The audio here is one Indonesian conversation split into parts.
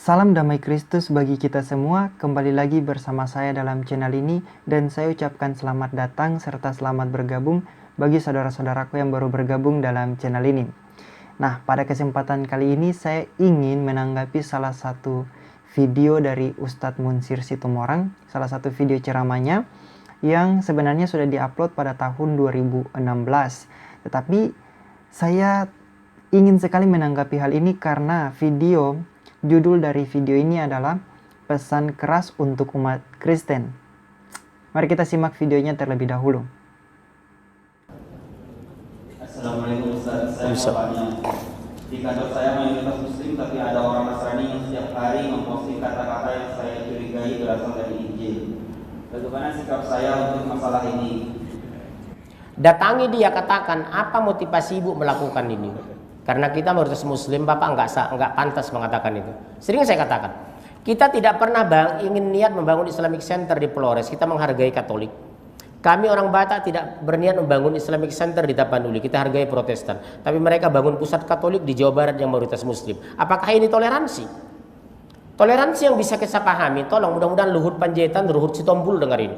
Salam damai Kristus bagi kita semua, kembali lagi bersama saya dalam channel ini dan saya ucapkan selamat datang serta selamat bergabung bagi saudara-saudaraku yang baru bergabung dalam channel ini. Nah, pada kesempatan kali ini saya ingin menanggapi salah satu video dari Ustadz Munsir Situmorang, salah satu video ceramahnya yang sebenarnya sudah diupload pada tahun 2016. Tetapi saya ingin sekali menanggapi hal ini karena judul dari video ini adalah pesan keras untuk umat Kristen. Mari kita simak videonya terlebih dahulu. Assalamualaikum Ustaz, saya mau tanya. Di kantor saya mayoritas muslim, tapi ada orang Nasrani yang setiap hari memposting kata-kata yang saya curigai berasal dari Injil. Bagaimana sikap saya untuk masalah ini? Datangi dia, katakan, apa motivasi ibu melakukan ini? Karena kita mayoritas muslim, Bapak enggak pantas mengatakan itu. Sering saya katakan, kita tidak pernah ingin niat membangun Islamic Center di Flores. Kita menghargai Katolik. Kami orang Batak tidak berniat membangun Islamic Center di Tapanuli. Kita hargai Protestan. Tapi mereka bangun pusat Katolik di Jawa Barat yang mayoritas muslim. Apakah ini toleransi? Toleransi yang bisa kita pahami. Tolong, mudah-mudahan Luhut Panjaitan, Luhut Sitompul dengar ini.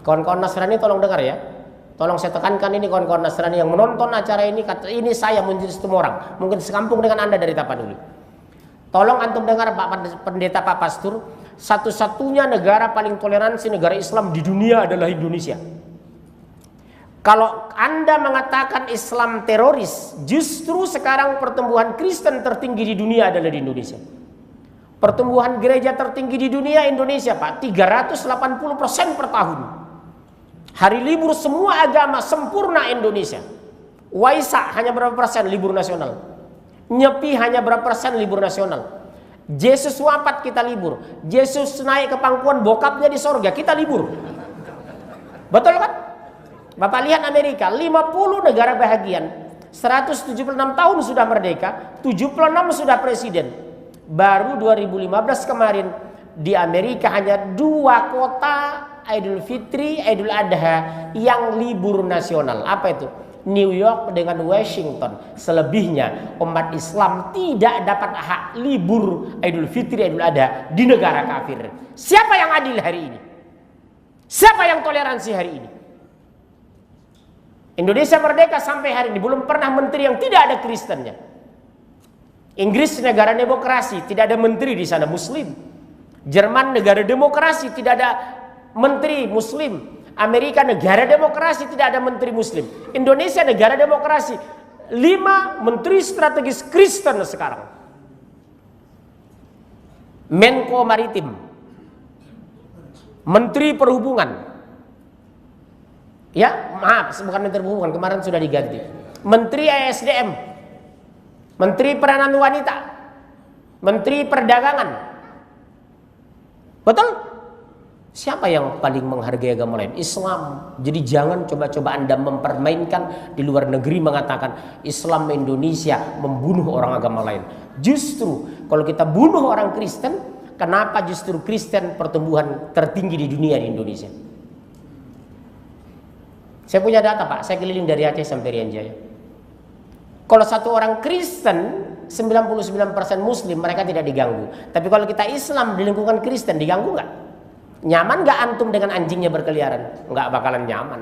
Kawan-kawan Nasrani tolong dengar ya. Tolong saya tekankan ini kawan-kawan Nasrani yang menonton acara ini, ini saya Munsir Situmorang, mungkin sekampung dengan Anda dari Tapanuli. Tolong antum dengar Pak Pendeta, Pak Pastur, satu-satunya negara paling toleransi negara Islam di dunia adalah Indonesia. Kalau Anda mengatakan Islam teroris, justru sekarang pertumbuhan Kristen tertinggi di dunia adalah di Indonesia. Pertumbuhan gereja tertinggi di dunia Indonesia, Pak, 380% per tahun. Hari libur semua agama sempurna Indonesia. Waisak hanya berapa persen libur nasional. Nyepi hanya berapa persen libur nasional. Yesus wafat kita libur. Yesus naik ke pangkuan bokapnya di sorga, kita libur. Betul kan? Bapak lihat Amerika, 50 negara bahagian. 176 tahun sudah merdeka, 76 sudah presiden. Baru 2015 kemarin di Amerika hanya 2 kota Idul Fitri, Idul Adha yang libur nasional. Apa itu? New York dengan Washington. Selebihnya umat Islam tidak dapat hak libur Idul Fitri, Idul Adha di negara kafir. Siapa yang adil hari ini? Siapa yang toleransi hari ini? Indonesia merdeka sampai hari ini belum pernah menteri yang tidak ada Kristennya. Inggris negara demokrasi, tidak ada menteri di sana Muslim. Jerman negara demokrasi, tidak ada menteri Muslim. Amerika negara demokrasi, tidak ada menteri Muslim. Indonesia negara demokrasi, 5 menteri strategis Kristen sekarang. Menko Maritim, Menteri Perhubungan. Ya, maaf, bukan Menteri Perhubungan, kemarin sudah diganti. Menteri ASDM, Menteri Peranan Wanita, Menteri Perdagangan. Betul? Siapa yang paling menghargai agama lain? Islam. Jadi jangan coba-coba Anda mempermainkan di luar negeri mengatakan Islam Indonesia membunuh orang agama lain. Justru kalau kita bunuh orang Kristen, kenapa justru Kristen pertumbuhan tertinggi di dunia di Indonesia? Saya punya data Pak, saya keliling dari Aceh sampai Rian Jaya. Kalau satu orang Kristen 99% Muslim, mereka tidak diganggu. Tapi kalau kita Islam di lingkungan Kristen, diganggu nggak? Nyaman nggak antum dengan anjingnya berkeliaran? Nggak bakalan nyaman.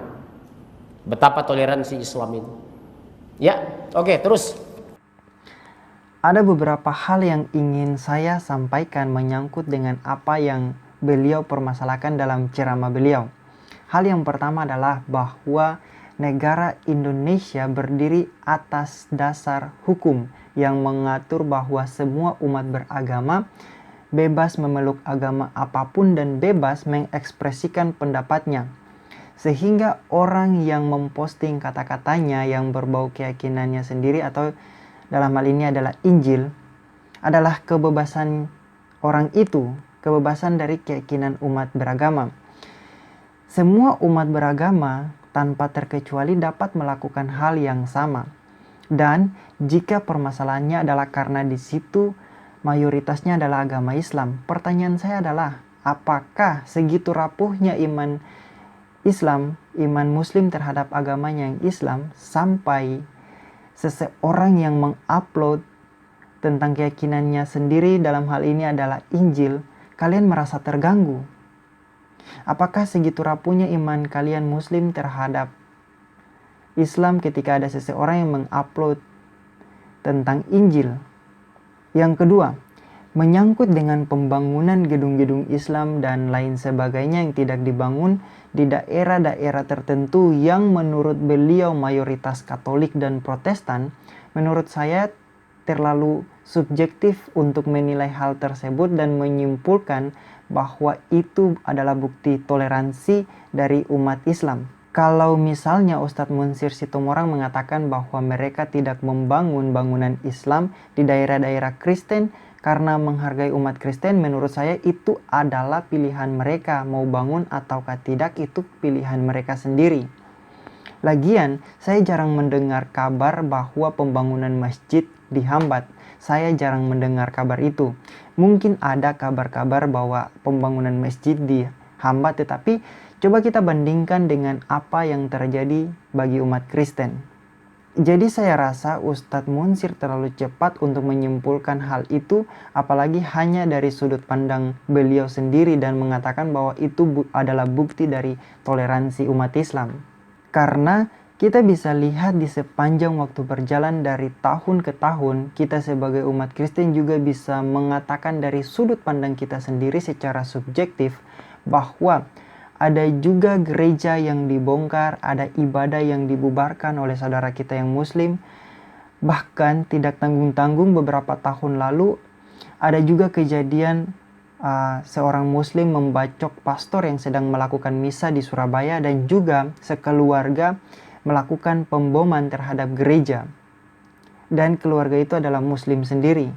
Betapa toleransi Islam itu. Ya, oke, terus. Ada beberapa hal yang ingin saya sampaikan menyangkut dengan apa yang beliau permasalahkan dalam ceramah beliau. Hal yang pertama adalah bahwa negara Indonesia berdiri atas dasar hukum yang mengatur bahwa semua umat beragama bebas memeluk agama apapun dan bebas mengekspresikan pendapatnya. Sehingga orang yang memposting kata-katanya yang berbau keyakinannya sendiri atau dalam hal ini adalah Injil adalah kebebasan orang itu, kebebasan dari keyakinan umat beragama. Semua umat beragama tanpa terkecuali dapat melakukan hal yang sama. Dan jika permasalahannya adalah karena di situ mayoritasnya adalah agama Islam, pertanyaan saya adalah apakah segitu rapuhnya iman Islam, iman Muslim terhadap agamanya yang Islam sampai seseorang yang mengupload tentang keyakinannya sendiri dalam hal ini adalah Injil, kalian merasa terganggu? Apakah segitu rapuhnya iman kalian Muslim terhadap Islam ketika ada seseorang yang mengupload tentang Injil? Yang kedua, menyangkut dengan pembangunan gedung-gedung Islam dan lain sebagainya yang tidak dibangun di daerah-daerah tertentu yang menurut beliau mayoritas Katolik dan Protestan, menurut saya terlalu subjektif untuk menilai hal tersebut dan menyimpulkan bahwa itu adalah bukti toleransi dari umat Islam. Kalau misalnya Ustadz Munsir Situmorang mengatakan bahwa mereka tidak membangun bangunan Islam di daerah-daerah Kristen karena menghargai umat Kristen, menurut saya itu adalah pilihan mereka. Mau bangun ataukah tidak itu pilihan mereka sendiri. Lagian, saya jarang mendengar kabar bahwa pembangunan masjid dihambat. Saya jarang mendengar kabar itu. Mungkin ada kabar-kabar bahwa pembangunan masjid dihambat, tetapi coba kita bandingkan dengan apa yang terjadi bagi umat Kristen. Jadi saya rasa Ustadz Munsir terlalu cepat untuk menyimpulkan hal itu, apalagi hanya dari sudut pandang beliau sendiri dan mengatakan bahwa itu adalah bukti dari toleransi umat Islam. Karena kita bisa lihat di sepanjang waktu berjalan dari tahun ke tahun, kita sebagai umat Kristen juga bisa mengatakan dari sudut pandang kita sendiri secara subjektif bahwa ada juga gereja yang dibongkar, ada ibadah yang dibubarkan oleh saudara kita yang Muslim. Bahkan tidak tanggung-tanggung beberapa tahun lalu ada juga kejadian seorang Muslim membacok pastor yang sedang melakukan misa di Surabaya dan juga sekeluarga melakukan pemboman terhadap gereja. Dan keluarga itu adalah Muslim sendiri.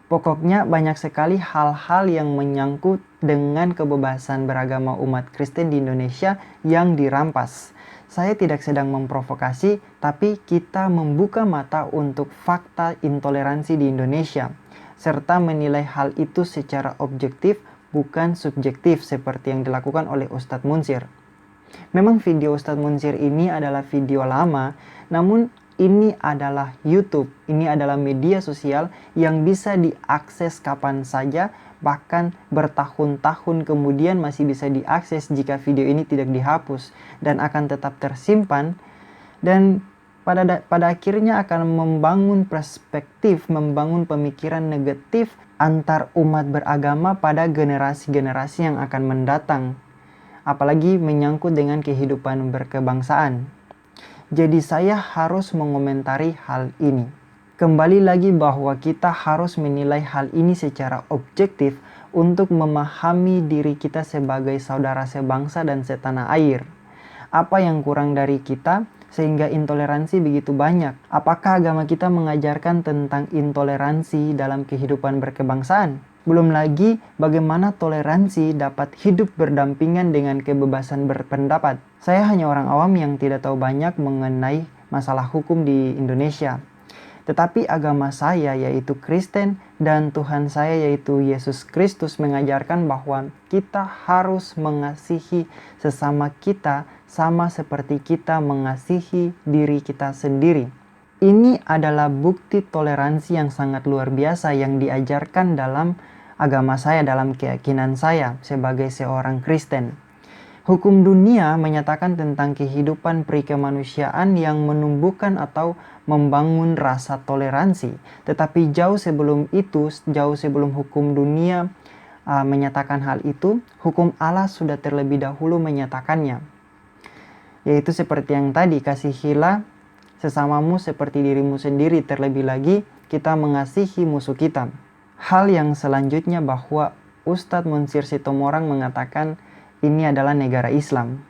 Pokoknya banyak sekali hal-hal yang menyangkut dengan kebebasan beragama umat Kristen di Indonesia yang dirampas. Saya tidak sedang memprovokasi, tapi kita membuka mata untuk fakta intoleransi di Indonesia, serta menilai hal itu secara objektif, bukan subjektif seperti yang dilakukan oleh Ustadz Munsir. Memang video Ustadz Munsir ini adalah video lama, namun ini adalah YouTube, ini adalah media sosial yang bisa diakses kapan saja, bahkan bertahun-tahun kemudian masih bisa diakses jika video ini tidak dihapus dan akan tetap tersimpan dan pada akhirnya akan membangun perspektif, membangun pemikiran negatif antar umat beragama pada generasi-generasi yang akan mendatang, apalagi menyangkut dengan kehidupan berkebangsaan. Jadi saya harus mengomentari hal ini. Kembali lagi bahwa kita harus menilai hal ini secara objektif untuk memahami diri kita sebagai saudara sebangsa dan setanah air. Apa yang kurang dari kita sehingga intoleransi begitu banyak? Apakah agama kita mengajarkan tentang intoleransi dalam kehidupan berkebangsaan? Belum lagi bagaimana toleransi dapat hidup berdampingan dengan kebebasan berpendapat. Saya hanya orang awam yang tidak tahu banyak mengenai masalah hukum di Indonesia. Tetapi agama saya yaitu Kristen dan Tuhan saya yaitu Yesus Kristus mengajarkan bahwa kita harus mengasihi sesama kita sama seperti kita mengasihi diri kita sendiri. Ini adalah bukti toleransi yang sangat luar biasa yang diajarkan dalam agama saya, dalam keyakinan saya sebagai seorang Kristen. Hukum dunia menyatakan tentang kehidupan perikemanusiaan yang menumbuhkan atau membangun rasa toleransi. Tetapi jauh sebelum itu, jauh sebelum hukum dunia menyatakan hal itu, hukum Allah sudah terlebih dahulu menyatakannya. Yaitu seperti yang tadi, kasihilah sesamamu seperti dirimu sendiri, terlebih lagi kita mengasihi musuh kita. Hal yang selanjutnya bahwa Ustadz Munsir Situmorang mengatakan ini adalah negara Islam.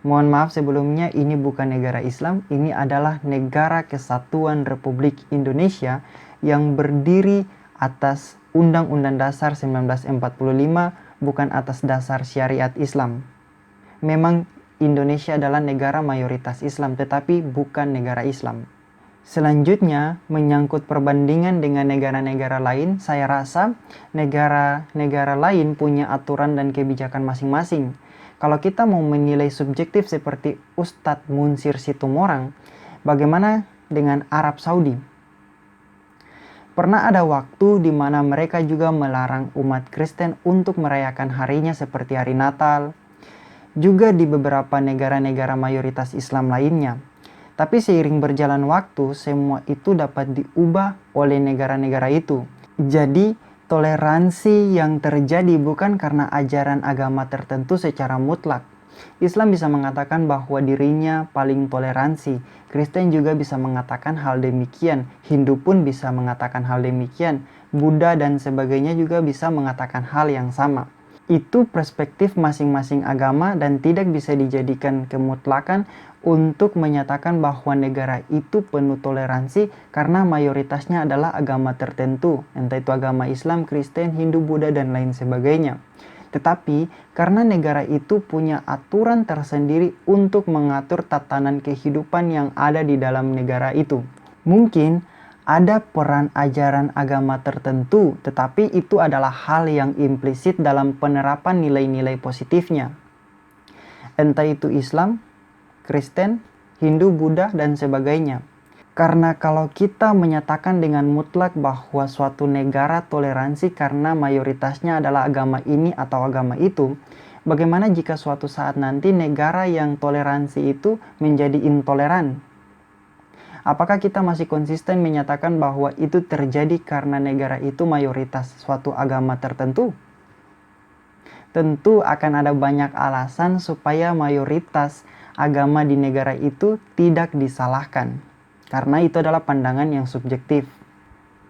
Mohon maaf sebelumnya, ini bukan negara Islam, ini adalah Negara Kesatuan Republik Indonesia yang berdiri atas Undang-Undang Dasar 1945, bukan atas dasar syariat Islam. Memang Indonesia adalah negara mayoritas Islam, tetapi bukan negara Islam. Selanjutnya, menyangkut perbandingan dengan negara-negara lain, saya rasa negara-negara lain punya aturan dan kebijakan masing-masing. Kalau kita mau menilai subjektif seperti Ustadz Munsir Situmorang, bagaimana dengan Arab Saudi? Pernah ada waktu di mana mereka juga melarang umat Kristen untuk merayakan harinya seperti hari Natal, juga di beberapa negara-negara mayoritas Islam lainnya. Tapi seiring berjalan waktu, semua itu dapat diubah oleh negara-negara itu. Jadi, toleransi yang terjadi bukan karena ajaran agama tertentu secara mutlak. Islam bisa mengatakan bahwa dirinya paling toleransi. Kristen juga bisa mengatakan hal demikian. Hindu pun bisa mengatakan hal demikian. Buddha dan sebagainya juga bisa mengatakan hal yang sama. Itu perspektif masing-masing agama dan tidak bisa dijadikan kemutlakan untuk menyatakan bahwa negara itu penuh toleransi karena mayoritasnya adalah agama tertentu, entah itu agama Islam, Kristen, Hindu, Buddha, dan lain sebagainya. Tetapi karena negara itu punya aturan tersendiri untuk mengatur tatanan kehidupan yang ada di dalam negara itu. Mungkin ada peran ajaran agama tertentu, tetapi itu adalah hal yang implisit dalam penerapan nilai-nilai positifnya. Entah itu Islam, Kristen, Hindu, Buddha, dan sebagainya. Karena kalau kita menyatakan dengan mutlak bahwa suatu negara toleransi karena mayoritasnya adalah agama ini atau agama itu, bagaimana jika suatu saat nanti negara yang toleransi itu menjadi intoleran? Apakah kita masih konsisten menyatakan bahwa itu terjadi karena negara itu mayoritas suatu agama tertentu? Tentu akan ada banyak alasan supaya mayoritas agama di negara itu tidak disalahkan. Karena itu adalah pandangan yang subjektif.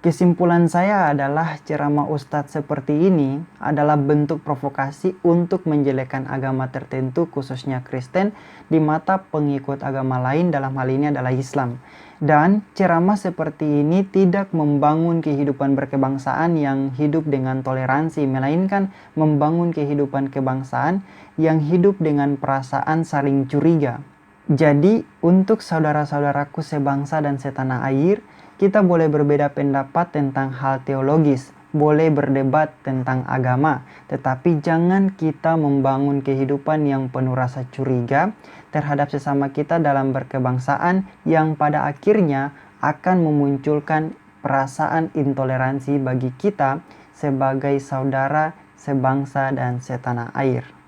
Kesimpulan saya adalah ceramah Ustadz seperti ini adalah bentuk provokasi untuk menjelekkan agama tertentu khususnya Kristen di mata pengikut agama lain, dalam hal ini adalah Islam. Dan ceramah seperti ini tidak membangun kehidupan berkebangsaan yang hidup dengan toleransi, melainkan membangun kehidupan kebangsaan yang hidup dengan perasaan saling curiga. Jadi, untuk saudara-saudaraku sebangsa dan setanah air, kita boleh berbeda pendapat tentang hal teologis, boleh berdebat tentang agama, tetapi jangan kita membangun kehidupan yang penuh rasa curiga terhadap sesama kita dalam berkebangsaan yang pada akhirnya akan memunculkan perasaan intoleransi bagi kita sebagai saudara sebangsa dan setanah air.